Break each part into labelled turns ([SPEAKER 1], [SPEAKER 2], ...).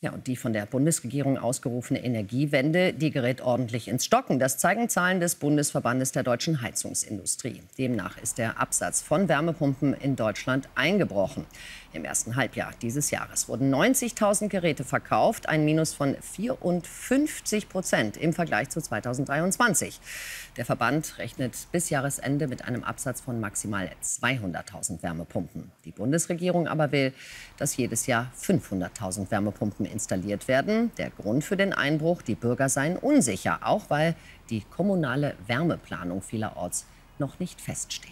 [SPEAKER 1] Ja, und die von der Bundesregierung ausgerufene Energiewende, die gerät ordentlich ins Stocken. Das zeigen Zahlen des Bundesverbandes der deutschen Heizungsindustrie. Demnach ist der Absatz von Wärmepumpen in Deutschland eingebrochen. Im ersten Halbjahr dieses Jahres wurden 90.000 Geräte verkauft, ein Minus von 54% im Vergleich zu 2023. Der Verband rechnet bis Jahresende mit einem Absatz von maximal 200.000 Wärmepumpen. Die Bundesregierung aber will, dass jedes Jahr 500.000 Wärmepumpen installiert werden. Der Grund für den Einbruch: die Bürger seien unsicher, auch weil die kommunale Wärmeplanung vielerorts noch nicht feststehe.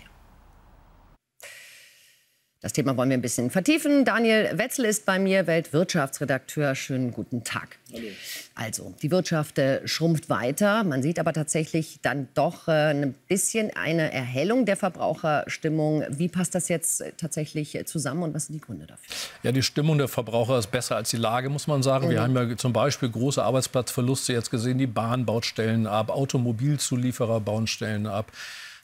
[SPEAKER 1] Das Thema wollen wir ein bisschen vertiefen. Daniel Wetzel ist bei mir, Weltwirtschaftsredakteur. Schönen guten Tag. Hallo. Also, die Wirtschaft schrumpft weiter. Man sieht aber tatsächlich dann doch ein bisschen eine Erhellung der Verbraucherstimmung. Wie passt das jetzt tatsächlich zusammen und was sind die Gründe dafür?
[SPEAKER 2] Ja, die Stimmung der Verbraucher ist besser als die Lage, muss man sagen. Wir haben ja zum Beispiel große Arbeitsplatzverluste jetzt gesehen. Die Bahn baut Stellen ab, Automobilzulieferer bauen Stellen ab.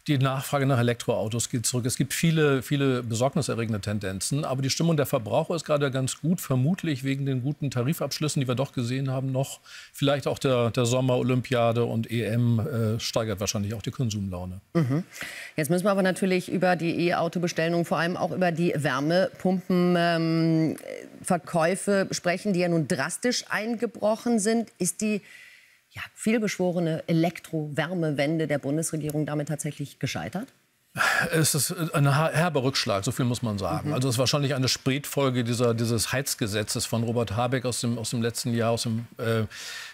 [SPEAKER 2] Die Nachfrage nach Elektroautos geht zurück. Es gibt viele besorgniserregende Tendenzen. Aber die Stimmung der Verbraucher ist gerade ganz gut, vermutlich wegen den guten Tarifabschlüssen, die wir doch gesehen haben noch. Vielleicht auch der Sommer-Olympiade und EM steigert wahrscheinlich auch die Konsumlaune.
[SPEAKER 1] Jetzt müssen wir aber natürlich über die E-Auto-Bestellung, vor allem auch über die Wärmepumpenverkäufe sprechen, die ja nun drastisch eingebrochen sind. Ist die vielbeschworene Elektro-Wärmewende der Bundesregierung damit tatsächlich gescheitert?
[SPEAKER 2] Es ist ein herber Rückschlag, so viel muss man sagen. Also es ist wahrscheinlich eine Spätfolge dieses Heizgesetzes von Robert Habeck aus dem letzten Jahr.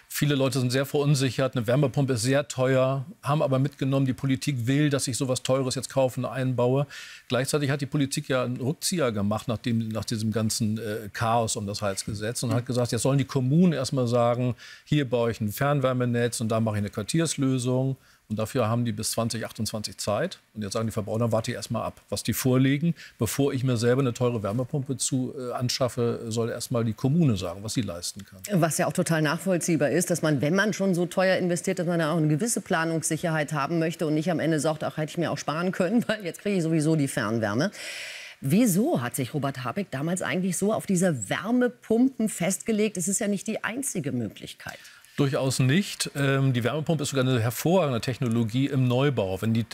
[SPEAKER 2] Viele Leute sind sehr verunsichert. Eine Wärmepumpe ist sehr teuer, haben aber mitgenommen, die Politik will, dass ich sowas Teures jetzt kaufe und einbaue. Gleichzeitig hat die Politik ja einen Rückzieher gemacht nach diesem ganzen Chaos um das Heizgesetz und hat gesagt, jetzt sollen die Kommunen erst mal sagen, hier baue ich ein Fernwärmenetz und da mache ich eine Quartierslösung. Und dafür haben die bis 2028 Zeit. Und jetzt sagen die Verbraucher, dann warte ich erst mal ab, was die vorlegen. Bevor ich mir selber eine teure Wärmepumpe anschaffe, soll erst mal die Kommune sagen, was sie leisten kann.
[SPEAKER 1] Was ja auch total nachvollziehbar ist, dass man, wenn man schon so teuer investiert, dass man ja auch eine gewisse Planungssicherheit haben möchte und nicht am Ende sagt, ach, hätte ich mir auch sparen können, weil jetzt kriege ich sowieso die Fernwärme. Wieso hat sich Robert Habeck damals eigentlich so auf diese Wärmepumpen festgelegt? Es ist ja nicht die einzige Möglichkeit.
[SPEAKER 2] Durchaus nicht. Die Wärmepumpe ist sogar eine hervorragende Technologie im Neubau. Wenn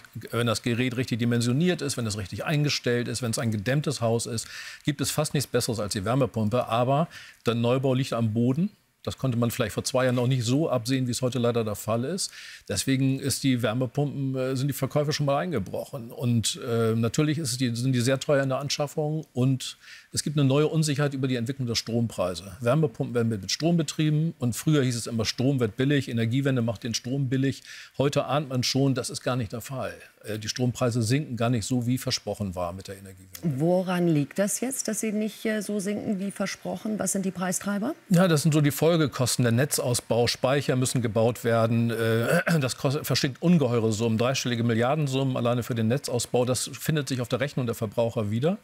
[SPEAKER 2] das Gerät richtig dimensioniert ist, wenn es richtig eingestellt ist, wenn es ein gedämmtes Haus ist, gibt es fast nichts Besseres als die Wärmepumpe. Aber der Neubau liegt am Boden. Das konnte man vielleicht vor 2 Jahren noch nicht so absehen, wie es heute leider der Fall ist. Deswegen sind die Verkäufe schon mal eingebrochen. Und natürlich sind die sehr teuer in der Anschaffung. Und es gibt eine neue Unsicherheit über die Entwicklung der Strompreise. Wärmepumpen werden mit Strom betrieben. Und früher hieß es immer, Strom wird billig, Energiewende macht den Strom billig. Heute ahnt man schon, das ist gar nicht der Fall. Die Strompreise sinken gar nicht so, wie versprochen war mit der Energiewende.
[SPEAKER 1] Woran liegt das jetzt, dass sie nicht so sinken wie versprochen? Was sind die Preistreiber?
[SPEAKER 2] Ja, das sind so die Folgekosten. Der Netzausbau, Speicher müssen gebaut werden. Das verschlingt ungeheure Summen, dreistellige Milliardensummen alleine für den Netzausbau. Das findet sich auf der Rechnung der Verbraucher wieder.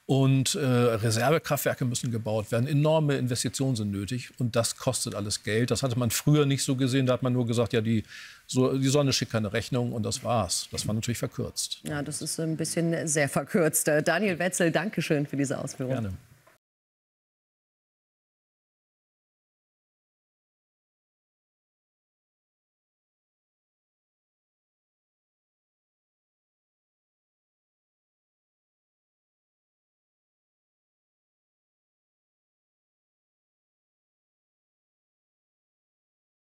[SPEAKER 2] Und Reservekraftwerke müssen gebaut werden. Enorme Investitionen sind nötig. Und das kostet alles Geld. Das hatte man früher nicht so gesehen. Da hat man nur gesagt, ja, die Sonne schickt keine Rechnung und das war's. Das war natürlich verkürzt.
[SPEAKER 1] Ja, das ist ein bisschen sehr verkürzt. Daniel Wetzel, danke schön für diese Ausführungen.
[SPEAKER 2] Gerne.